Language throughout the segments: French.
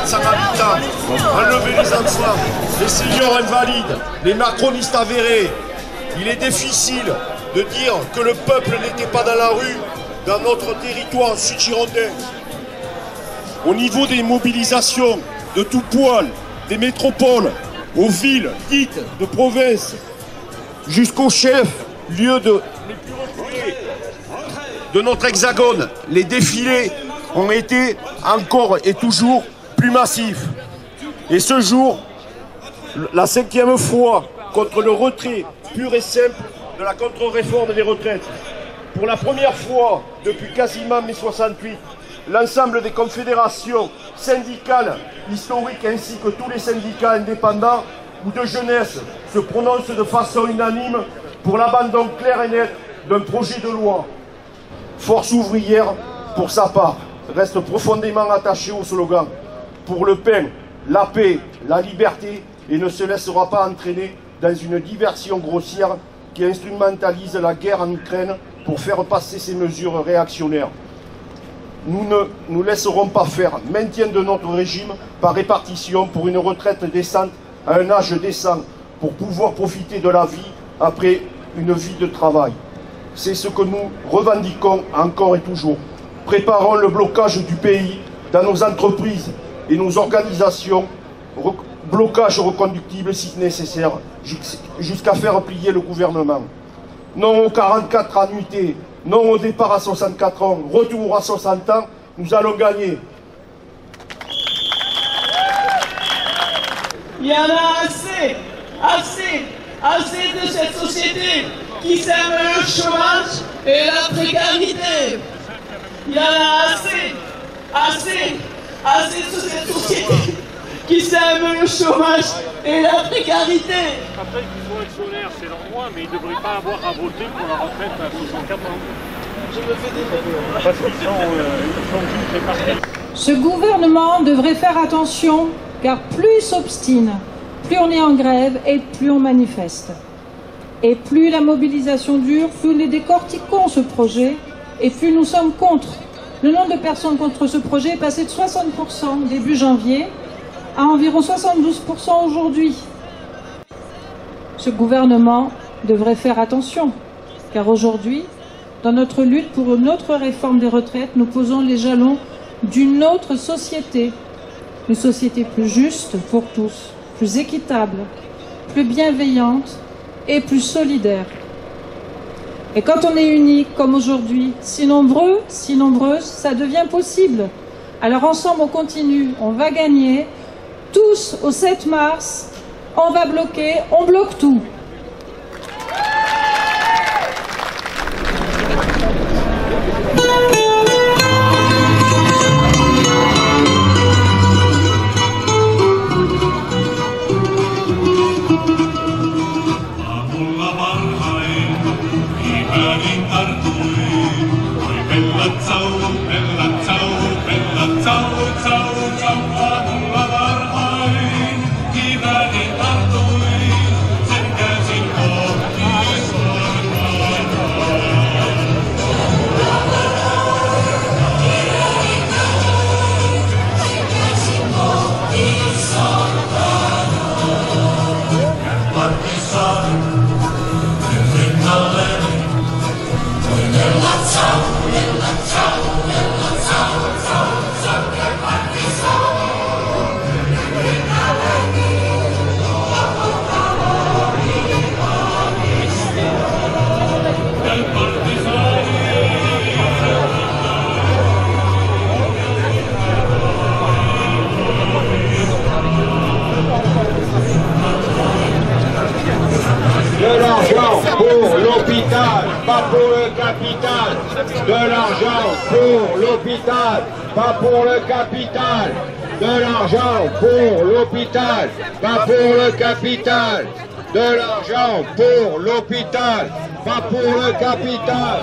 400 habitants, enlever les enfants, les seniors invalides, les macronistes avérés. Il est difficile de dire que le peuple n'était pas dans la rue, dans notre territoire sud-girondin. Au niveau des mobilisations de tout poil, des métropoles, aux villes dites de province, jusqu'aux chefs, lieux les plus reculés de notre hexagone, les défilés ont été encore et toujours plus massifs. Et ce jour, la 5e fois contre le retrait pur et simple de la contre-réforme des retraites. Pour la première fois depuis quasiment mai 68, l'ensemble des confédérations syndicales historiques ainsi que tous les syndicats indépendants ou de jeunesse se prononcent de façon unanime pour l'abandon clair et net d'un projet de loi. Force ouvrière, pour sa part, reste profondément attachée au slogan « Pour le pain, la paix, la liberté » et ne se laissera pas entraîner dans une diversion grossière qui instrumentalise la guerre en Ukraine pour faire passer ces mesures réactionnaires. Nous ne nous laisserons pas faire maintien de notre régime par répartition pour une retraite décente à un âge décent pour pouvoir profiter de la vie après une vie de travail. C'est ce que nous revendiquons encore et toujours. Préparons le blocage du pays dans nos entreprises et nos organisations, blocage reconductible si nécessaire, jusqu'à faire plier le gouvernement. Non aux 44 annuités, non au départ à 64 ans, retour à 60 ans, nous allons gagner. Il y en a assez de cette société qui sème le chômage et la précarité. Il y en a assez de cette société qui sème le chômage et la précarité. Après, qu'ils soient actionnaires, c'est leur droit, mais ils ne devraient pas avoir à voter pour la retraite à 64 ans. Je me fais des parce qu'ils sont tous répartis. Ce gouvernement devrait faire attention, car plus il s'obstine, plus on est en grève et plus on manifeste. Et plus la mobilisation dure, plus nous décortiquons ce projet et plus nous sommes contre. Le nombre de personnes contre ce projet est passé de 60% début janvier à environ 72% aujourd'hui. Ce gouvernement devrait faire attention, car aujourd'hui, dans notre lutte pour une autre réforme des retraites, nous posons les jalons d'une autre société. Une société plus juste pour tous, plus équitable, plus bienveillante et plus solidaire. Et quand on est unis, comme aujourd'hui, si nombreux, si nombreuses, ça devient possible. Alors ensemble, on continue, on va gagner. Tous au 7 mars, on va bloquer, on bloque tout. Pas pour le capital, de l'argent pour l'hôpital, pas pour le capital, de l'argent pour l'hôpital, pas pour le capital, de l'argent pour l'hôpital, pas pour le capital.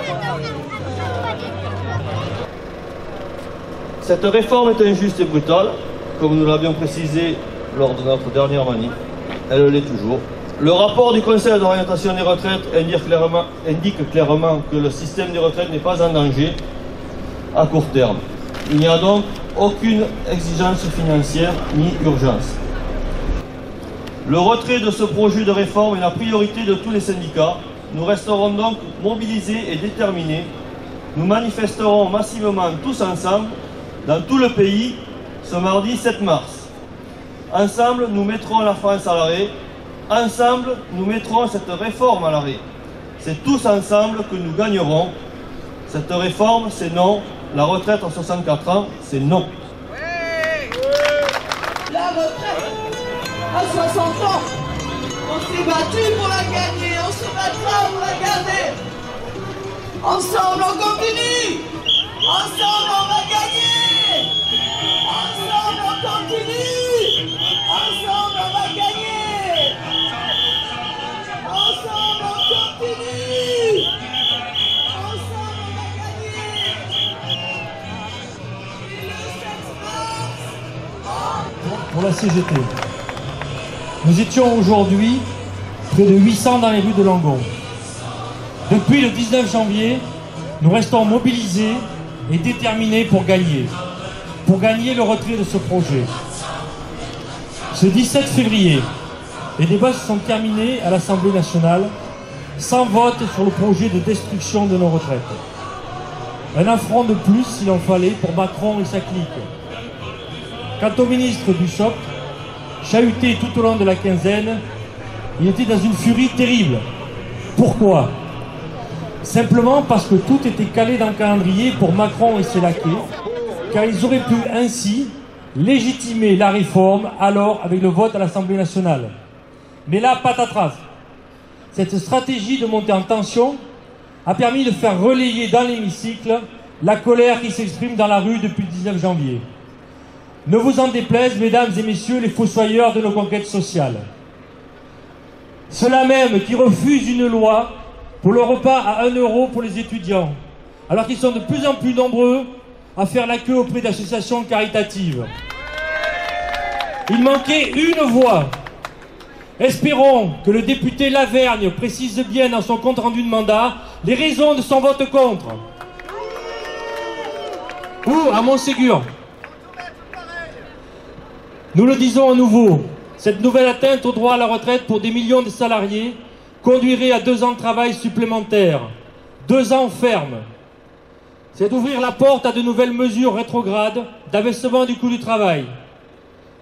Cette réforme est injuste et brutale, comme nous l'avions précisé lors de notre dernière manif. Elle l'est toujours. Le rapport du Conseil d'orientation des retraites indique clairement que le système des retraites n'est pas en danger à court terme. Il n'y a donc aucune exigence financière ni urgence. Le retrait de ce projet de réforme est la priorité de tous les syndicats. Nous resterons donc mobilisés et déterminés. Nous manifesterons massivement tous ensemble, dans tout le pays, ce mardi 7 mars. Ensemble, nous mettrons la France à l'arrêt. Ensemble, nous mettrons cette réforme à l'arrêt. C'est tous ensemble que nous gagnerons. Cette réforme, c'est non. La retraite à 64 ans, c'est non. La retraite à 60 ans, on s'est battu pour la gagner, on se battra pour la garder. Ensemble, on continue. Ensemble, on va gagner. Ensemble, on continue. Ensemble, on va gagner. Ensemble, on continue. Ensemble, on va gagner. Et le 7 mars, pour la CGT. Nous étions aujourd'hui près de 800 dans les rues de Langon. Depuis le 19 janvier, nous restons mobilisés et déterminés pour gagner le retrait de ce projet. Ce 17 février, les débats se sont terminés à l'Assemblée nationale sans vote sur le projet de destruction de nos retraites. Un affront de plus, s'il en fallait, pour Macron et sa clique. Quant au ministre Dussopt, chahuté tout au long de la quinzaine, il était dans une furie terrible. Pourquoi? Simplement parce que tout était calé dans le calendrier pour Macron et ses laquais, car ils auraient pu ainsi légitimer la réforme alors avec le vote à l'Assemblée nationale. Mais là, patatras. Cette stratégie de monter en tension a permis de faire relayer dans l'hémicycle la colère qui s'exprime dans la rue depuis le 19 janvier. Ne vous en déplaise, mesdames et messieurs, les fossoyeurs de nos conquêtes sociales. Ceux-là même qui refusent une loi pour le repas à 1 € pour les étudiants, alors qu'ils sont de plus en plus nombreux à faire la queue auprès d'associations caritatives. Il manquait une voix. Espérons que le député Lavergne précise bien dans son compte-rendu de mandat les raisons de son vote contre. Ou à Montségur. Nous le disons à nouveau, cette nouvelle atteinte au droit à la retraite pour des millions de salariés conduirait à 2 ans de travail supplémentaires, 2 ans fermes. C'est d'ouvrir la porte à de nouvelles mesures rétrogrades d'abaissement du coût du travail.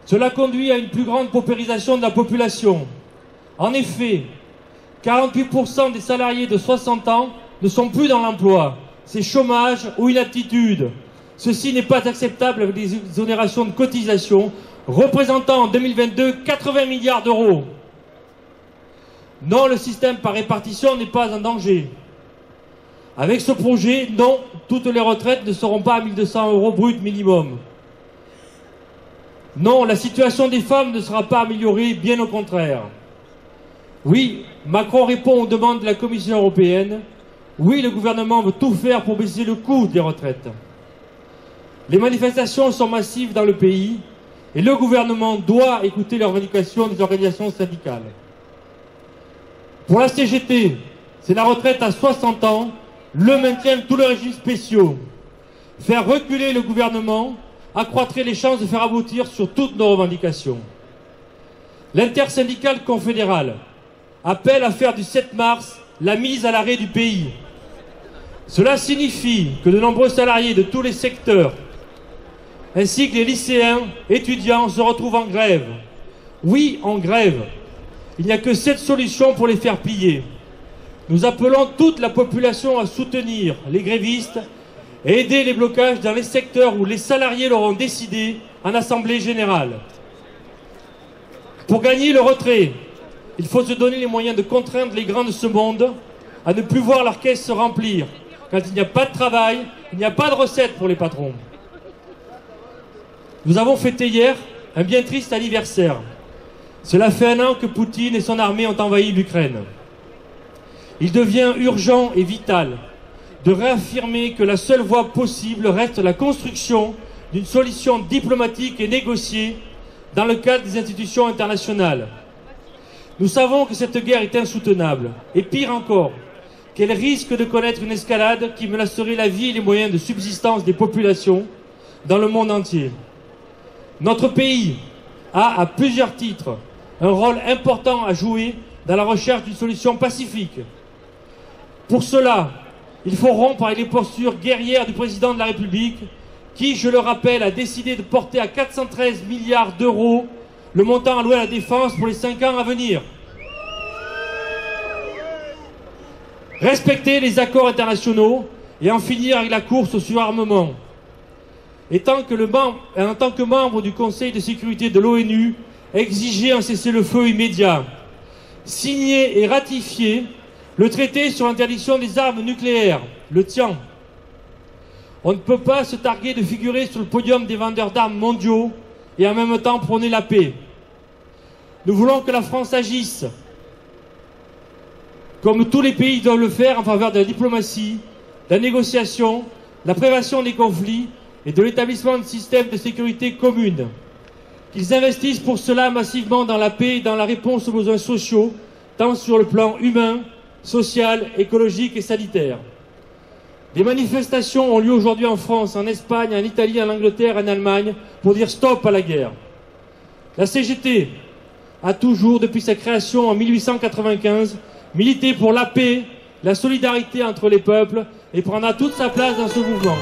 Cela conduit à une plus grande paupérisation de la population. En effet, 48% des salariés de 60 ans ne sont plus dans l'emploi. C'est chômage ou inaptitude. Ceci n'est pas acceptable avec des exonérations de cotisations représentant en 2022 80 milliards d'euros. Non, le système par répartition n'est pas en danger. Avec ce projet, non, toutes les retraites ne seront pas à 1 200 € brut minimum. Non, la situation des femmes ne sera pas améliorée, bien au contraire. Oui, Macron répond aux demandes de la Commission européenne. Oui, le gouvernement veut tout faire pour baisser le coût des retraites. Les manifestations sont massives dans le pays et le gouvernement doit écouter les revendications des organisations syndicales. Pour la CGT, c'est la retraite à 60 ans, le maintien de tous les régimes spéciaux. Faire reculer le gouvernement accroîtrait les chances de faire aboutir sur toutes nos revendications. L'intersyndicale confédérale appelle à faire du 7 mars la mise à l'arrêt du pays. Cela signifie que de nombreux salariés de tous les secteurs, ainsi que les lycéens, étudiants, se retrouvent en grève. Oui, en grève. Il n'y a que cette solution pour les faire plier. Nous appelons toute la population à soutenir les grévistes et aider les blocages dans les secteurs où les salariés l'auront décidé en assemblée générale. Pour gagner le retrait, il faut se donner les moyens de contraindre les grands de ce monde à ne plus voir leur caisse se remplir. Quand il n'y a pas de travail, il n'y a pas de recettes pour les patrons. Nous avons fêté hier un bien triste anniversaire. Cela fait 1 an que Poutine et son armée ont envahi l'Ukraine. Il devient urgent et vital de réaffirmer que la seule voie possible reste la construction d'une solution diplomatique et négociée dans le cadre des institutions internationales. Nous savons que cette guerre est insoutenable, et pire encore, qu'elle risque de connaître une escalade qui menacerait la vie et les moyens de subsistance des populations, dans le monde entier. Notre pays a, à plusieurs titres, un rôle important à jouer dans la recherche d'une solution pacifique. Pour cela, il faut rompre avec les postures guerrières du président de la République qui, je le rappelle, a décidé de porter à 413 milliards d'euros le montant alloué à la défense pour les 5 ans à venir. Respecter les accords internationaux et en finir avec la course au surarmement. En tant que membre du Conseil de sécurité de l'ONU, exiger un cessez-le-feu immédiat. Signer et ratifier le traité sur l'interdiction des armes nucléaires, le TIAN. On ne peut pas se targuer de figurer sur le podium des vendeurs d'armes mondiaux et en même temps prôner la paix. Nous voulons que la France agisse, comme tous les pays doivent le faire, en faveur de la diplomatie, de la négociation, de la prévention des conflits et de l'établissement de systèmes de sécurité communes. Qu'ils investissent pour cela massivement dans la paix et dans la réponse aux besoins sociaux, tant sur le plan humain, social, écologique et sanitaire. Des manifestations ont lieu aujourd'hui en France, en Espagne, en Italie, en Angleterre, en Allemagne, pour dire stop à la guerre. La CGT a toujours, depuis sa création en 1895, milité pour la paix, la solidarité entre les peuples et prendra toute sa place dans ce mouvement.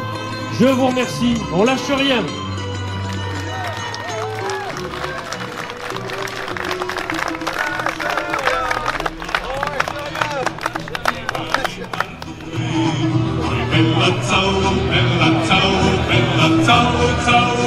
Je vous remercie, on lâche rien. Bella ciao, bella ciao, bella ciao, ciao.